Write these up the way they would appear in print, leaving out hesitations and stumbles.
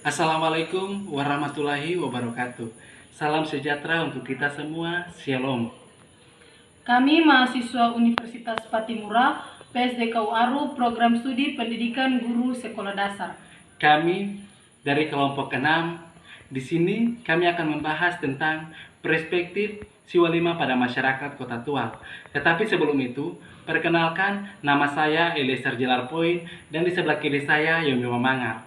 Assalamualaikum warahmatullahi wabarakatuh. Salam sejahtera untuk kita semua. Shalom. Kami mahasiswa Universitas Patimura, PSDKU Aru, Program Studi Pendidikan Guru Sekolah Dasar. Kami dari kelompok 6. Di sini kami akan membahas tentang perspektif siswa 5 pada masyarakat Kota Tual. Tetapi sebelum itu, perkenalkan nama saya Eliezer Jelarpoin dan di sebelah kiri saya Yomi Mamangar.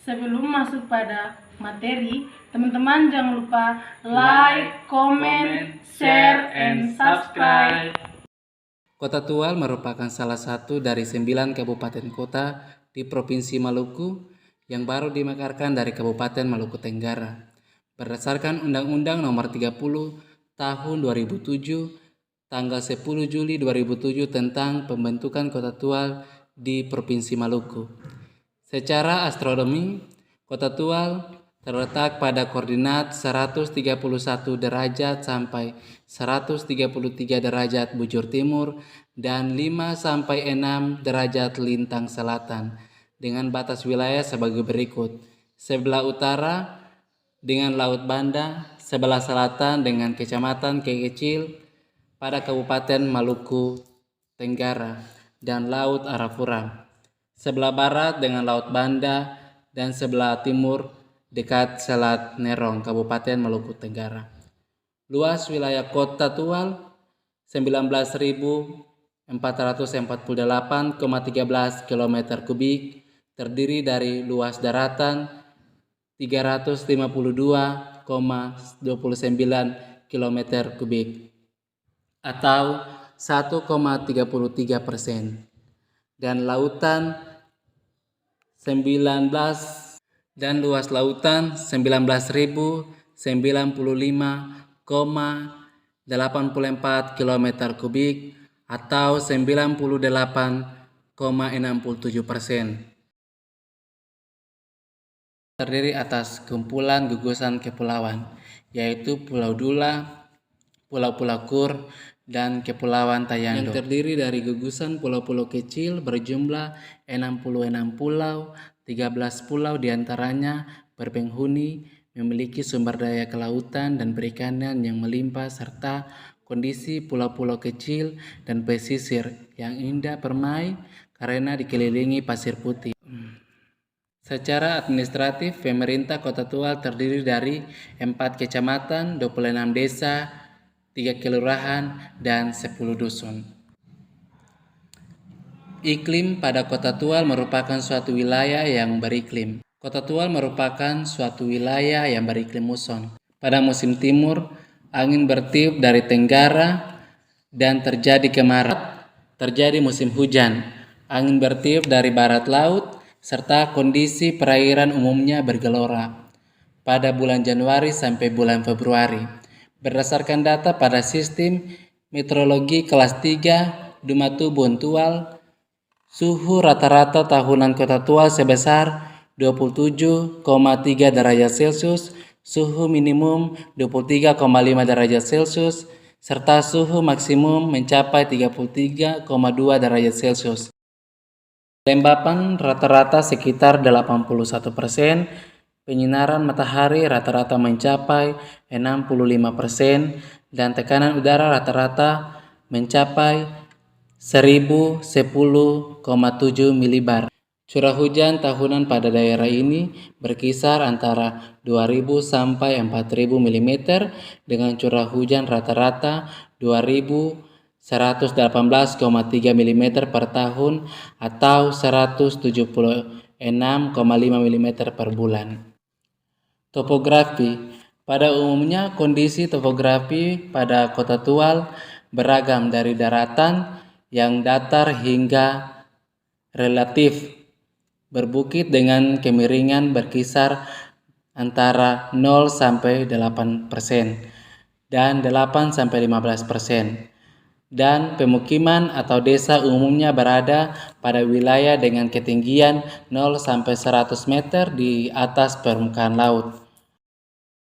Sebelum masuk pada materi, teman-teman jangan lupa like, comment, share, and subscribe. Kota Tual merupakan salah satu dari 9 kabupaten kota di Provinsi Maluku yang baru dimekarkan dari Kabupaten Maluku Tenggara. Berdasarkan Undang-Undang Nomor 30 Tahun 2007, tanggal 10 Juli 2007 tentang pembentukan Kota Tual di Provinsi Maluku. Secara astronomi, Kota Tual terletak pada koordinat 131 derajat sampai 133 derajat bujur timur dan 5 sampai 6 derajat lintang selatan dengan batas wilayah sebagai berikut. Sebelah utara dengan Laut Banda, sebelah selatan dengan Kecamatan Kekecil pada Kabupaten Maluku Tenggara dan Laut Arafura. Sebelah barat dengan Laut Banda dan sebelah timur dekat Selat Nerong, Kabupaten Maluku Tenggara. Luas wilayah Kota Tual 19.448,13 km kubik, terdiri dari luas daratan 352,29 km kubik atau 1,33%. Dan lautan 19 dan luas lautan 19.095,84 km kubik atau 98,67%. Terdiri atas kumpulan gugusan kepulauan, yaitu Pulau Dula, Pulau Kur, dan Kepulauan Tayando, yang terdiri dari gugusan pulau-pulau kecil berjumlah 66 pulau. 13 pulau diantaranya berpenghuni, memiliki sumber daya kelautan dan perikanan yang melimpah, serta kondisi pulau-pulau kecil dan pesisir yang indah permai karena dikelilingi pasir putih. Secara administratif, pemerintah Kota Tual terdiri dari 4 kecamatan, 26 desa, 3 kelurahan, dan 10 dusun. Iklim pada Kota Tual merupakan suatu wilayah yang beriklim. Kota Tual merupakan suatu wilayah yang beriklim muson. Pada musim timur, angin bertiup dari tenggara dan terjadi kemarau. Terjadi musim hujan, angin bertiup dari barat laut, serta kondisi perairan umumnya bergelora pada bulan Januari sampai bulan Februari. Berdasarkan data pada sistem meteorologi kelas 3 Dumatu Bontual, suhu rata-rata tahunan Kota Tual sebesar 27,3 derajat Celcius, suhu minimum 23,5 derajat Celcius, serta suhu maksimum mencapai 33,2 derajat Celcius. Kelembapan rata-rata sekitar 81%, penyinaran matahari rata-rata mencapai 65% dan tekanan udara rata-rata mencapai 1010,7 milibar. Curah hujan tahunan pada daerah ini berkisar antara 2000 sampai 4000 mm dengan curah hujan rata-rata 2118,3 mm per tahun atau 176,5 mm per bulan. Topografi. Pada umumnya kondisi topografi pada Kota Tual beragam dari daratan yang datar hingga relatif berbukit dengan kemiringan berkisar antara 0 sampai 8% dan 8 sampai 15%. Dan pemukiman atau desa umumnya berada pada wilayah dengan ketinggian 0 sampai 100 meter di atas permukaan laut.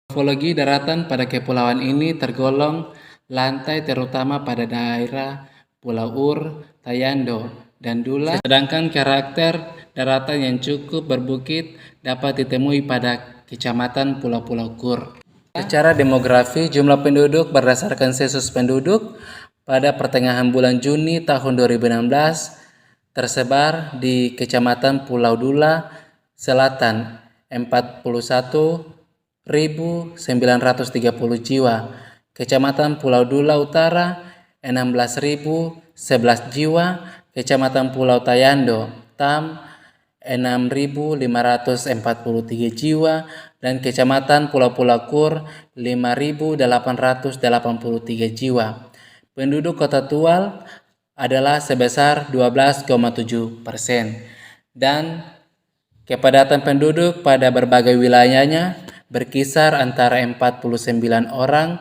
Morfologi daratan pada kepulauan ini tergolong lantai terutama pada daerah Pulau Ur, Tayando, dan Dula, sedangkan karakter daratan yang cukup berbukit dapat ditemui pada Kecamatan Pulau-Pulau Kur. Secara demografi, jumlah penduduk berdasarkan sensus penduduk pada pertengahan bulan Juni tahun 2016 tersebar di Kecamatan Pulau Dula Selatan 41.930 jiwa, Kecamatan Pulau Dula Utara 16.011 jiwa, Kecamatan Pulau Tayando TAM 6.543 jiwa, dan Kecamatan Pulau-Pulau Kur 5.883 jiwa. Penduduk Kota Tual adalah sebesar 12,7% dan kepadatan penduduk pada berbagai wilayahnya berkisar antara 49 orang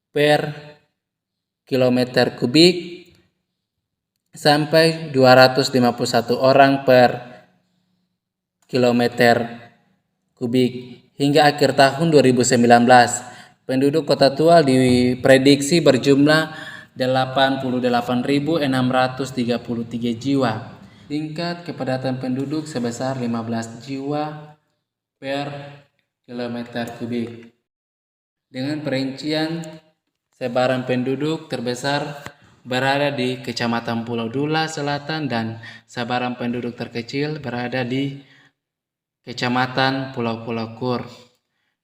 per kilometer kubik sampai 251 orang per kilometer kubik. Hingga akhir tahun 2019, penduduk Kota Tual diprediksi berjumlah 88.633 jiwa. Tingkat kepadatan penduduk sebesar 15 jiwa per kilometer kubik. Dengan perincian sebaran penduduk terbesar berada di Kecamatan Pulau Dula Selatan dan sebaran penduduk terkecil berada di Kecamatan Pulau-Pulau Kur.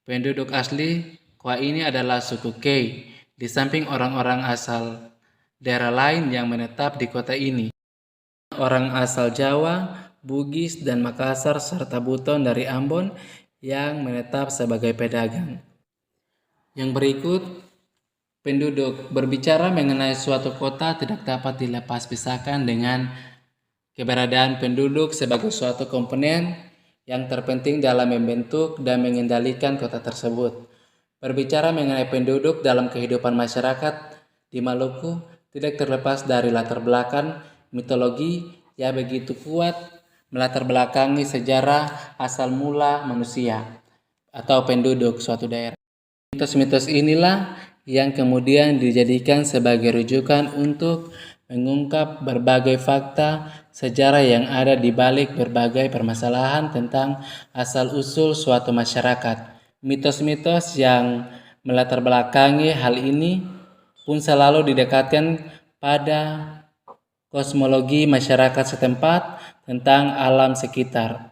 Penduduk asli Kua ini adalah suku Kei, di samping orang-orang asal daerah lain yang menetap di kota ini. Orang asal Jawa, Bugis, dan Makassar serta Buton dari Ambon yang menetap sebagai pedagang. Yang berikut, penduduk. Berbicara mengenai suatu kota tidak dapat dilepas pisahkan dengan keberadaan penduduk sebagai suatu komponen yang terpenting dalam membentuk dan mengendalikan kota tersebut. Berbicara mengenai penduduk dalam kehidupan masyarakat di Maluku tidak terlepas dari latar belakang mitologi yang begitu kuat melatar belakangi sejarah asal mula manusia atau penduduk suatu daerah. Mitos-mitos inilah yang kemudian dijadikan sebagai rujukan untuk mengungkap berbagai fakta sejarah yang ada di balik berbagai permasalahan tentang asal-usul suatu masyarakat. Mitos-mitos yang melatar belakangi hal ini pun selalu didekatkan pada kosmologi masyarakat setempat tentang alam sekitar,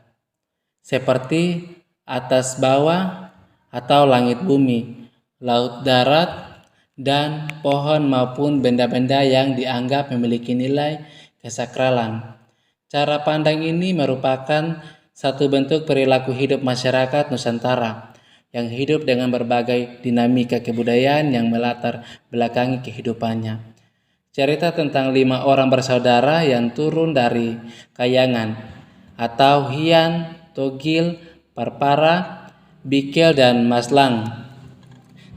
seperti atas bawah atau langit bumi, laut darat, dan pohon maupun benda-benda yang dianggap memiliki nilai kesakralan. Cara pandang ini merupakan satu bentuk perilaku hidup masyarakat Nusantara yang hidup dengan berbagai dinamika kebudayaan yang melatar belakangi kehidupannya. Cerita tentang 5 orang bersaudara yang turun dari kayangan atau Hian, Togil, Parpara, Bikel, dan Maslang.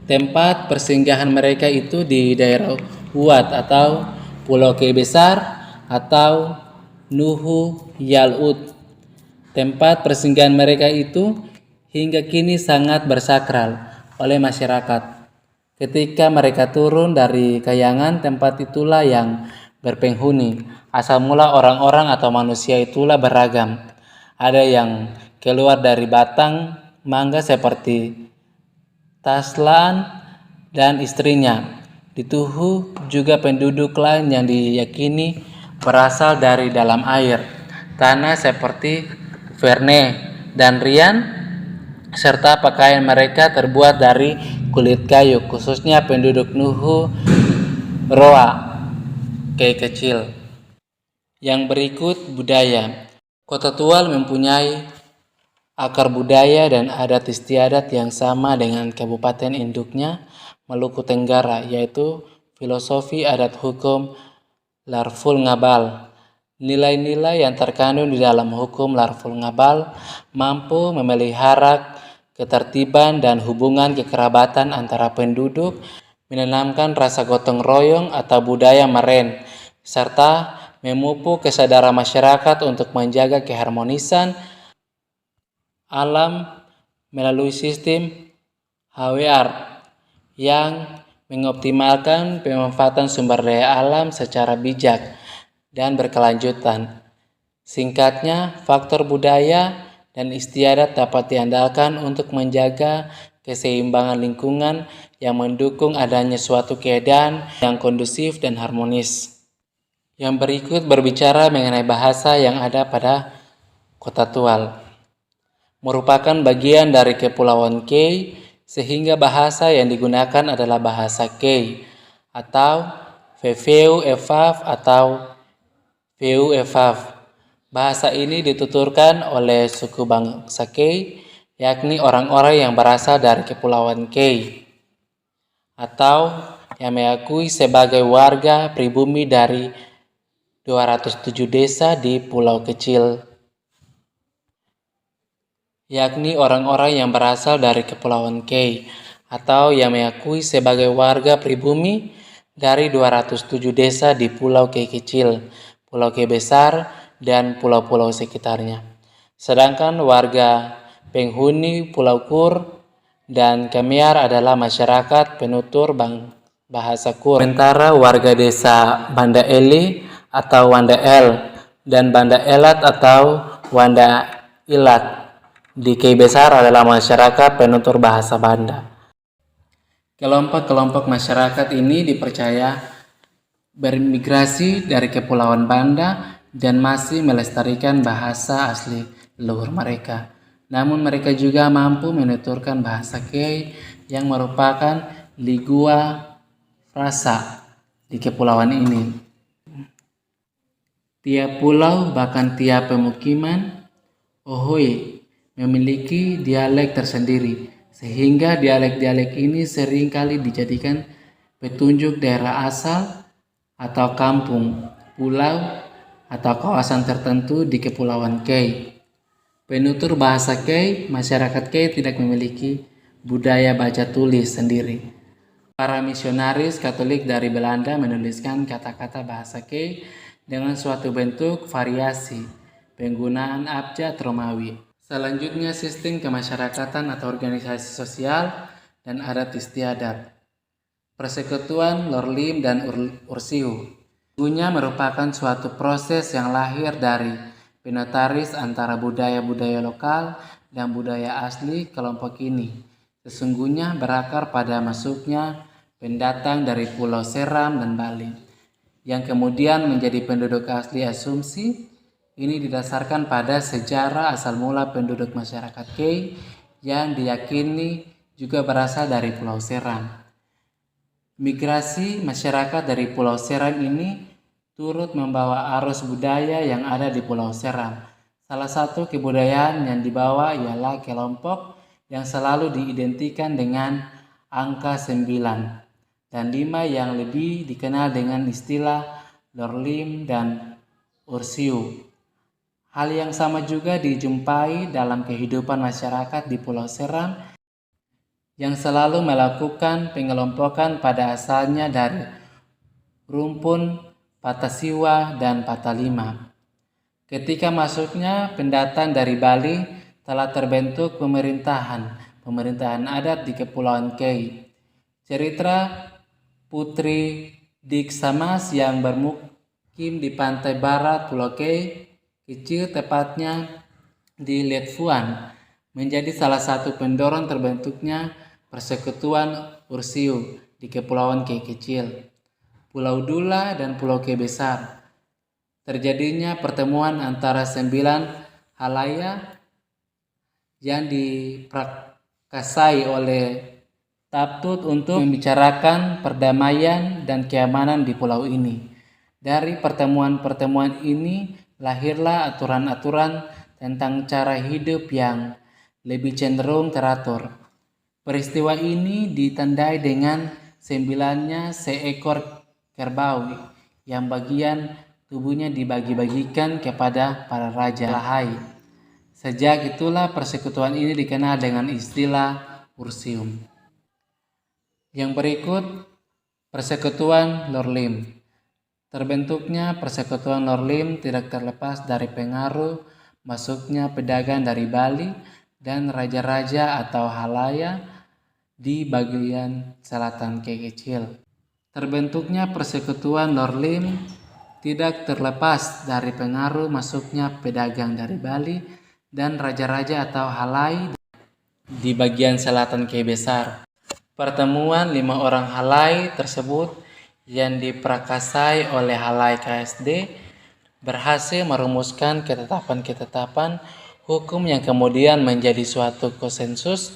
Tempat persinggahan mereka itu di daerah Huat atau Pulau Kei Besar atau Nuhu Yalut. Tempat persinggahan mereka itu hingga kini sangat bersakral oleh masyarakat. Ketika mereka turun dari kayangan, tempat itulah yang berpenghuni. Asal mula orang-orang atau manusia itulah beragam. Ada yang keluar dari batang mangga seperti Taslan dan istrinya. Di Tuhu juga penduduk lain yang diyakini berasal dari dalam air, tanah seperti Verne dan Rian, serta pakaian mereka terbuat dari kulit kayu, khususnya penduduk Nuhu Roa, Kei kecil. Yang berikut budaya. Kota Tual mempunyai akar budaya dan adat istiadat yang sama dengan kabupaten induknya Maluku Tenggara, yaitu filosofi adat hukum Larful Ngabal. Nilai-nilai yang terkandung di dalam hukum Larful Ngabal mampu memelihara ketertiban dan hubungan kekerabatan antara penduduk, menanamkan rasa gotong royong atau budaya meren, serta memupuk kesadaran masyarakat untuk menjaga keharmonisan alam melalui sistem HWR yang mengoptimalkan pemanfaatan sumber daya alam secara bijak dan berkelanjutan. Singkatnya, faktor budaya dan istiadat dapat diandalkan untuk menjaga keseimbangan lingkungan yang mendukung adanya suatu keadaan yang kondusif dan harmonis. Yang berikut berbicara mengenai bahasa yang ada pada Kota Tual. Merupakan bagian dari Kepulauan Kei, sehingga bahasa yang digunakan adalah bahasa Kei atau Veveu Efaf atau Veu Efaf. Bahasa ini dituturkan oleh suku bangsa Kei, yakni orang-orang yang berasal dari Kepulauan Kei atau yang mengakui sebagai warga pribumi dari 207 desa di pulau kecil, yakni orang-orang yang berasal dari Kepulauan Kei atau yang mengakui sebagai warga pribumi dari 207 desa di Pulau Kei Kecil, Pulau Kei Besar, dan pulau-pulau sekitarnya. Sedangkan warga penghuni Pulau Kur dan Kamiar adalah masyarakat penutur bahasa Kur. Sementara warga desa Banda Eli atau Wanda El dan Banda Elat atau Wanda Ilat di Kei Besar adalah masyarakat penutur bahasa Banda. Kelompok-kelompok masyarakat ini dipercaya bermigrasi dari Kepulauan Banda dan masih melestarikan bahasa asli leluhur mereka. Namun mereka juga mampu menuturkan bahasa Kei yang merupakan lingua franca di kepulauan ini. Tiap pulau, bahkan tiap pemukiman Ohoi memiliki dialek tersendiri, sehingga dialek-dialek ini seringkali dijadikan petunjuk daerah asal atau kampung, pulau, atau kawasan tertentu di Kepulauan Kei. Penutur bahasa Kei, masyarakat Kei tidak memiliki budaya baca tulis sendiri. Para misionaris Katolik dari Belanda menuliskan kata-kata bahasa Kei dengan suatu bentuk variasi penggunaan abjad Romawi. Selanjutnya, sistem kemasyarakatan atau organisasi sosial dan adat istiadat. Persekutuan Lorlim dan Ursiu. Sesungguhnya merupakan suatu proses yang lahir dari penotaris antara budaya-budaya lokal dan budaya asli kelompok ini. Sesungguhnya berakar pada masuknya pendatang dari Pulau Seram dan Bali, yang kemudian menjadi penduduk asli asumsi. Ini didasarkan pada sejarah asal mula penduduk masyarakat Kei yang diyakini juga berasal dari Pulau Seram. Migrasi masyarakat dari Pulau Seram ini turut membawa arus budaya yang ada di Pulau Seram. Salah satu kebudayaan yang dibawa ialah kelompok yang selalu diidentikan dengan angka 9 dan 5 yang lebih dikenal dengan istilah Lorlim dan Ursiu. Hal yang sama juga dijumpai dalam kehidupan masyarakat di Pulau Seram yang selalu melakukan pengelompokan pada asalnya dari rumpun Patasiwa dan Patalima. Ketika masuknya pendatang dari Bali, telah terbentuk pemerintahan adat di Kepulauan Kei. Cerita Putri Diksamas yang bermukim di pantai barat Pulau Kei Kecil, tepatnya di Letfuan, menjadi salah satu pendorong terbentuknya Persekutuan Ursiu di Kepulauan Kei Kecil, Pulau Dula, dan Pulau Kei Besar. Terjadinya pertemuan antara 9 halaya yang diprakasai oleh Taptut untuk membicarakan perdamaian dan keamanan di pulau ini. Dari pertemuan-pertemuan ini lahirlah aturan-aturan tentang cara hidup yang lebih cenderung teratur. Peristiwa ini ditandai dengan 9-nya seekor kerbau yang bagian tubuhnya dibagi-bagikan kepada para raja Lahai. Sejak itulah persekutuan ini dikenal dengan istilah Ursium. Yang berikut, Persekutuan Lorlim. Terbentuknya Persekutuan Lorlim tidak terlepas dari pengaruh masuknya pedagang dari Bali dan raja-raja atau halaya di bagian selatan Kei Kecil. Terbentuknya Persekutuan Lorlim tidak terlepas dari pengaruh masuknya pedagang dari Bali dan raja-raja atau halai di bagian selatan Kei Besar. Pertemuan 5 orang halai tersebut yang diprakasai oleh halai KSD berhasil merumuskan ketetapan-ketetapan hukum yang kemudian menjadi suatu konsensus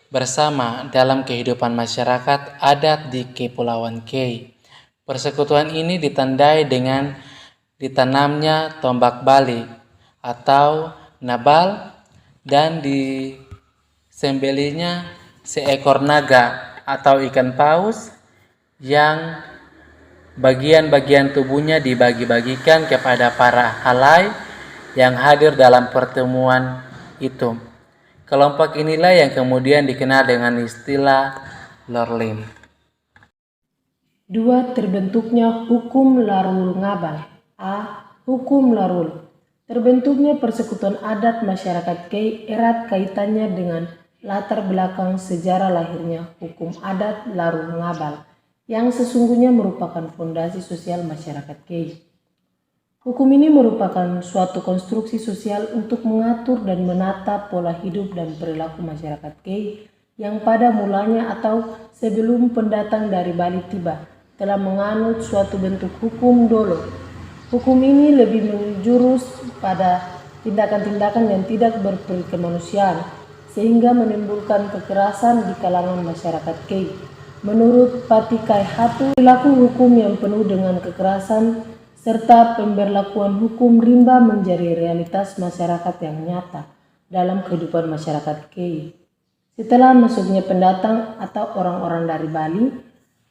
bersama dalam kehidupan masyarakat adat di Kepulauan Kei. Persekutuan ini ditandai dengan ditanamnya tombak Bali atau nabal dan disembelihnya seekor naga atau ikan paus yang bagian-bagian tubuhnya dibagi-bagikan kepada para halai yang hadir dalam pertemuan itu. Kelompok inilah yang kemudian dikenal dengan istilah Lorlim. 2. Terbentuknya hukum Larul Ngabal. A. Hukum Larul. Terbentuknya persekutuan adat masyarakat Kei erat kaitannya dengan latar belakang sejarah lahirnya hukum adat Larul Ngabal yang sesungguhnya merupakan fondasi sosial masyarakat Kei. Hukum ini merupakan suatu konstruksi sosial untuk mengatur dan menata pola hidup dan perilaku masyarakat Kei yang pada mulanya atau sebelum pendatang dari Bali tiba telah menganut suatu bentuk hukum dolo. Hukum ini lebih menjurus pada tindakan-tindakan yang tidak berperikemanusiaan sehingga menimbulkan kekerasan di kalangan masyarakat Kei. Menurut Pati Kai Hatu, perilaku hukum yang penuh dengan kekerasan serta pemberlakuan hukum rimba menjadi realitas masyarakat yang nyata dalam kehidupan masyarakat Kei. Setelah masuknya pendatang atau orang-orang dari Bali,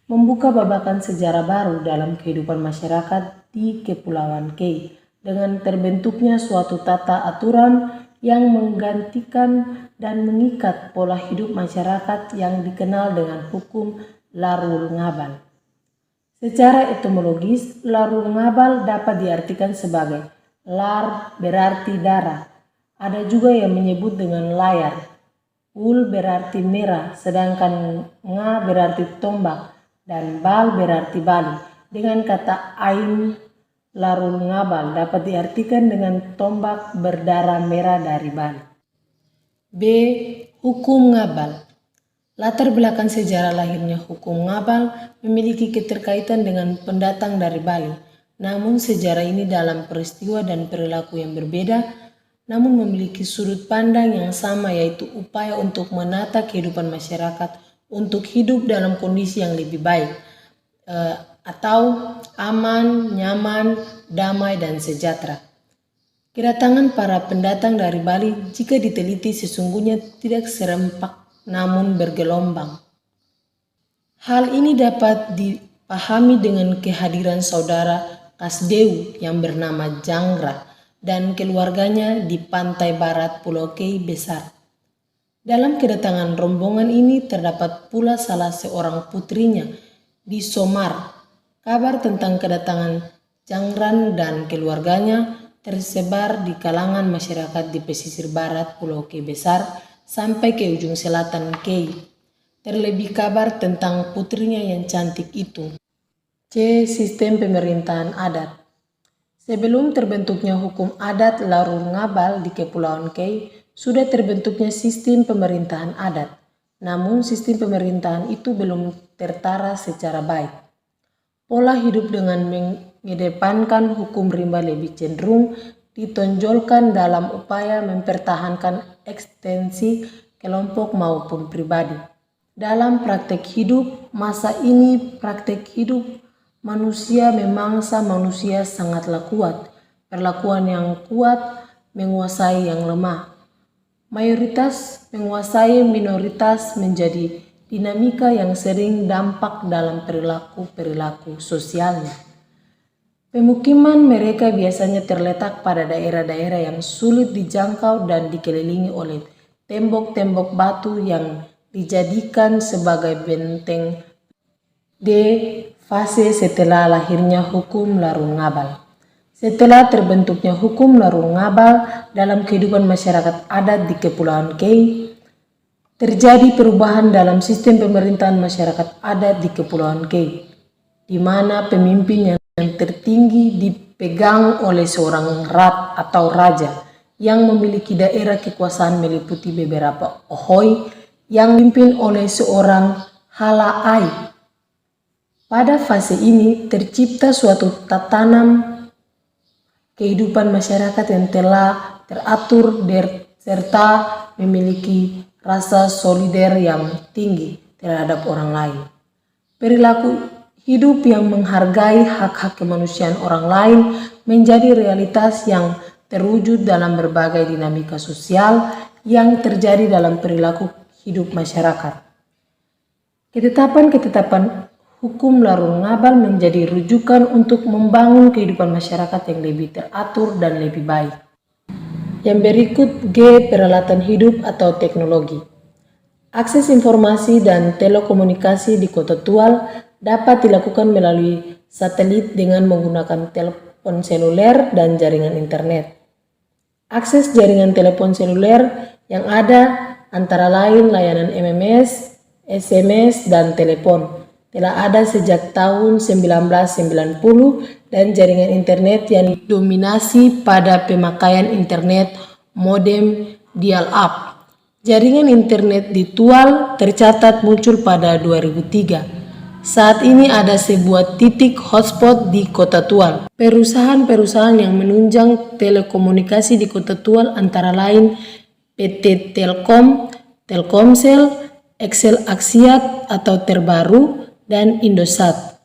membuka babakan sejarah baru dalam kehidupan masyarakat di Kepulauan Kei dengan terbentuknya suatu tata aturan yang menggantikan dan mengikat pola hidup masyarakat yang dikenal dengan hukum Larul Ngabal. Secara etimologis, Larul Ngabal dapat diartikan sebagai lar berarti darah. Ada juga yang menyebut dengan layar. Ul berarti merah, sedangkan nga berarti tombak dan bal berarti Bali. Dengan kata ain, Larul Ngabal dapat diartikan dengan tombak berdarah merah dari Bali. B. Hukum Ngabal. Latar belakang sejarah lahirnya hukum Ngabal memiliki keterkaitan dengan pendatang dari Bali. Namun sejarah ini dalam peristiwa dan perilaku yang berbeda, namun memiliki sudut pandang yang sama, yaitu upaya untuk menata kehidupan masyarakat untuk hidup dalam kondisi yang lebih baik atau aman, nyaman, damai, dan sejahtera. Kedatangan para pendatang dari Bali jika diteliti sesungguhnya tidak serempak namun bergelombang. Hal ini dapat dipahami dengan kehadiran saudara Kasdeu yang bernama Jangra dan keluarganya di pantai barat Pulau Kei Besar. Dalam kedatangan rombongan ini terdapat pula salah seorang putrinya di Somar. Kabar tentang kedatangan Jangran dan keluarganya tersebar di kalangan masyarakat di pesisir barat Pulau Kei Besar sampai ke ujung selatan Kei. Terlebih kabar tentang putrinya yang cantik itu. C. Sistem pemerintahan adat. Sebelum terbentuknya hukum adat Larul Ngabal di Kepulauan Kei, sudah terbentuknya sistem pemerintahan adat. Namun sistem pemerintahan itu belum tertara secara baik. Pola hidup dengan mengedepankan hukum rimba lebih cenderung ditonjolkan dalam upaya mempertahankan ekstensi kelompok maupun pribadi. Dalam praktek hidup masa ini, praktek hidup manusia memangsa manusia sangatlah kuat. Perlakuan yang kuat menguasai yang lemah. Mayoritas menguasai minoritas menjadi dinamika yang sering dampak dalam perilaku sosialnya. Pemukiman mereka biasanya terletak pada daerah-daerah yang sulit dijangkau dan dikelilingi oleh tembok-tembok batu yang dijadikan sebagai benteng. D. Fase setelah lahirnya hukum Larul Ngabal. Setelah terbentuknya hukum Larul Ngabal dalam kehidupan masyarakat adat di Kepulauan Kei, terjadi perubahan dalam sistem pemerintahan masyarakat adat di Kepulauan Kei, di mana pemimpin yang yang tertinggi dipegang oleh seorang rat atau raja yang memiliki daerah kekuasaan meliputi beberapa ohoi yang dipimpin oleh seorang halaai. Pada fase ini tercipta suatu tatanan kehidupan masyarakat yang telah teratur serta memiliki rasa solider yang tinggi terhadap orang lain. Perilaku hidup yang menghargai hak-hak kemanusiaan orang lain menjadi realitas yang terwujud dalam berbagai dinamika sosial yang terjadi dalam perilaku hidup masyarakat. Ketetapan-ketetapan hukum larul ngabal menjadi rujukan untuk membangun kehidupan masyarakat yang lebih teratur dan lebih baik. Yang berikut G. Peralatan hidup atau teknologi. Akses informasi dan telekomunikasi di Kota Tual dapat dilakukan melalui satelit dengan menggunakan telepon seluler dan jaringan internet. Akses jaringan telepon seluler yang ada antara lain layanan MMS, SMS, dan telepon telah ada sejak tahun 1990 dan jaringan internet yang didominasi pada pemakaian internet modem dial-up. Jaringan internet di Tual tercatat muncul pada 2003. Saat ini ada sebuah titik hotspot di Kota Tual. Perusahaan-perusahaan yang menunjang telekomunikasi di Kota Tual antara lain PT Telkom, Telkomsel, Excel Axiat atau Terbaru, dan Indosat.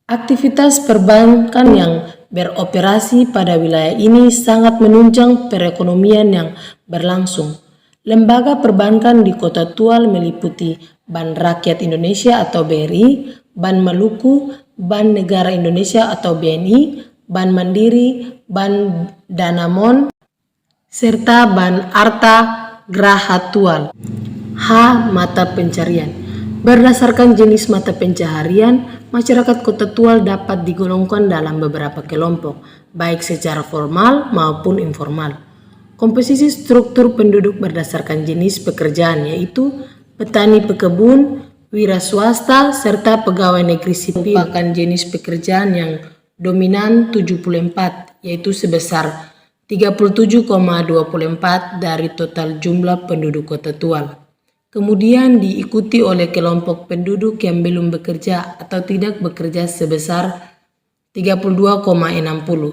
Aktivitas perbankan yang beroperasi pada wilayah ini sangat menunjang perekonomian yang berlangsung. Lembaga perbankan di Kota Tual meliputi Bank Rakyat Indonesia atau BRI, Bank Maluku, Bank Negara Indonesia atau BNI, Bank Mandiri, Bank Danamon, serta Bank Arta Graha Tual. H. Mata pencarian. Berdasarkan jenis mata pencaharian, masyarakat Kota Tual dapat digolongkan dalam beberapa kelompok, baik secara formal maupun informal. Komposisi struktur penduduk berdasarkan jenis pekerjaan yaitu petani pekebun, wira swasta, serta pegawai negeri sipil merupakan jenis pekerjaan yang dominan 74, yaitu sebesar 37,24 dari total jumlah penduduk Kota Tual. Kemudian diikuti oleh kelompok penduduk yang belum bekerja atau tidak bekerja sebesar 32,60.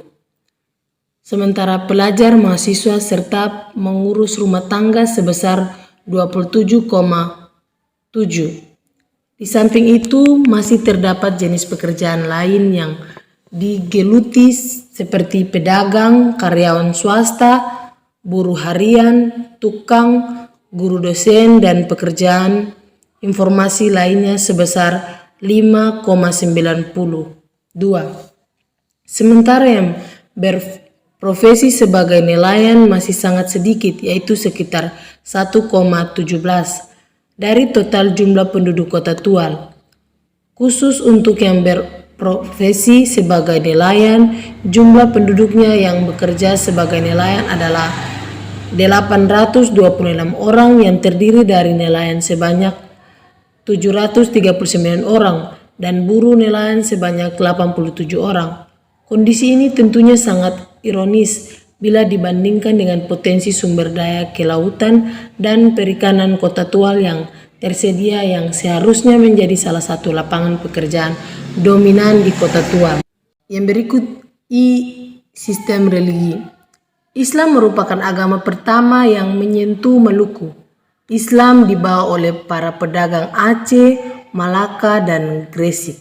Sementara pelajar, mahasiswa, serta mengurus rumah tangga sebesar 27,7. Di samping itu masih terdapat jenis pekerjaan lain yang digeluti seperti pedagang, karyawan swasta, buruh harian, tukang, guru dosen, dan pekerjaan informasi lainnya sebesar 5,92. Sementara yang berprofesi sebagai nelayan masih sangat sedikit, yaitu sekitar 1,17 dari total jumlah penduduk Kota Tual. Khusus untuk yang berprofesi sebagai nelayan, jumlah penduduknya yang bekerja sebagai nelayan adalah 826 orang yang terdiri dari nelayan sebanyak 739 orang dan buruh nelayan sebanyak 87 orang. Kondisi ini tentunya sangat ironis bila dibandingkan dengan potensi sumber daya kelautan dan perikanan Kota Tual yang tersedia yang seharusnya menjadi salah satu lapangan pekerjaan dominan di Kota Tual. Yang berikut I. Sistem religi. Islam merupakan agama pertama yang menyentuh Maluku. Islam dibawa oleh para pedagang Aceh, Malaka, dan Gresik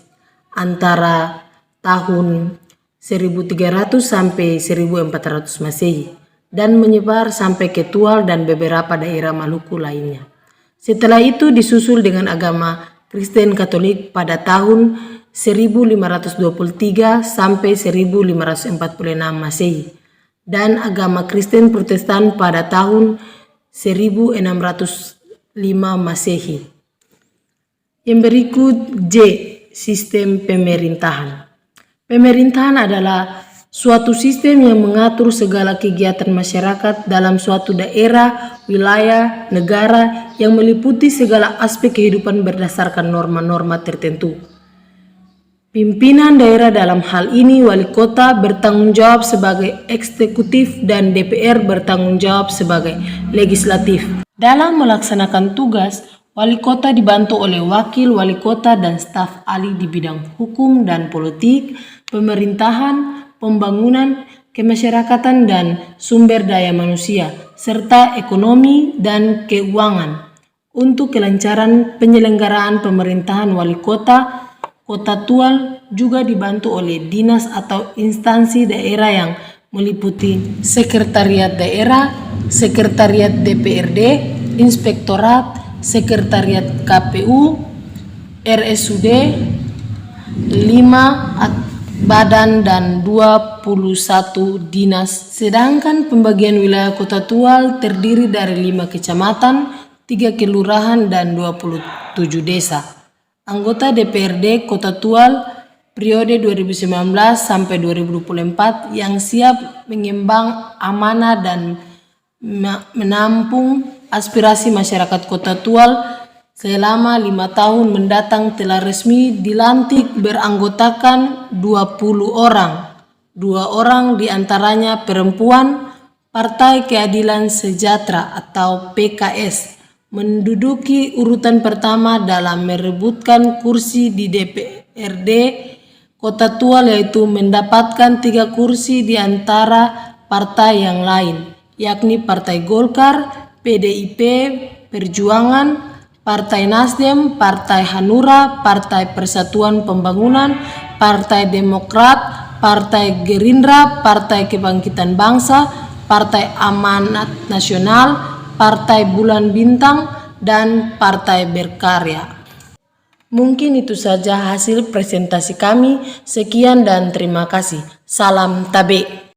antara tahun 1300 sampai 1400 Masehi dan menyebar sampai ke Tual dan beberapa daerah Maluku lainnya. Setelah itu disusul dengan agama Kristen Katolik pada tahun 1523 sampai 1546 Masehi dan agama Kristen Protestan pada tahun 1605 Masehi. Yang berikut J. Sistem pemerintahan. Pemerintahan adalah suatu sistem yang mengatur segala kegiatan masyarakat dalam suatu daerah, wilayah, negara yang meliputi segala aspek kehidupan berdasarkan norma-norma tertentu. Pimpinan daerah dalam hal ini wali kota bertanggung jawab sebagai eksekutif dan DPR bertanggung jawab sebagai legislatif. Dalam melaksanakan tugas, wali kota dibantu oleh wakil wali kota dan staf ahli di bidang hukum dan politik, pemerintahan, pembangunan, kemasyarakatan dan sumber daya manusia, serta ekonomi dan keuangan. Untuk kelancaran penyelenggaraan pemerintahan wali kota, Kota Tual juga dibantu oleh dinas atau instansi daerah yang meliputi Sekretariat Daerah, Sekretariat DPRD, Inspektorat, Sekretariat KPU, RSUD, 5 badan dan 21 dinas. Sedangkan pembagian wilayah Kota Tual terdiri dari 5 kecamatan, 3 kelurahan dan 27 desa. Anggota DPRD Kota Tual periode 2019 sampai 2024 yang siap mengemban amanah dan menampung aspirasi masyarakat Kota Tual selama 5 tahun mendatang telah resmi dilantik beranggotakan 20 orang. 2 orang diantaranya perempuan. Partai Keadilan Sejahtera atau PKS menduduki urutan pertama dalam merebutkan kursi di DPRD Kota Tual, yaitu mendapatkan 3 kursi di antara partai yang lain, yakni Partai Golkar, PDIP Perjuangan, Partai Nasdem, Partai Hanura, Partai Persatuan Pembangunan, Partai Demokrat, Partai Gerindra, Partai Kebangkitan Bangsa, Partai Amanat Nasional, Partai Bulan Bintang, dan Partai Berkarya. Mungkin itu saja hasil presentasi kami. Sekian dan terima kasih. Salam Tabe.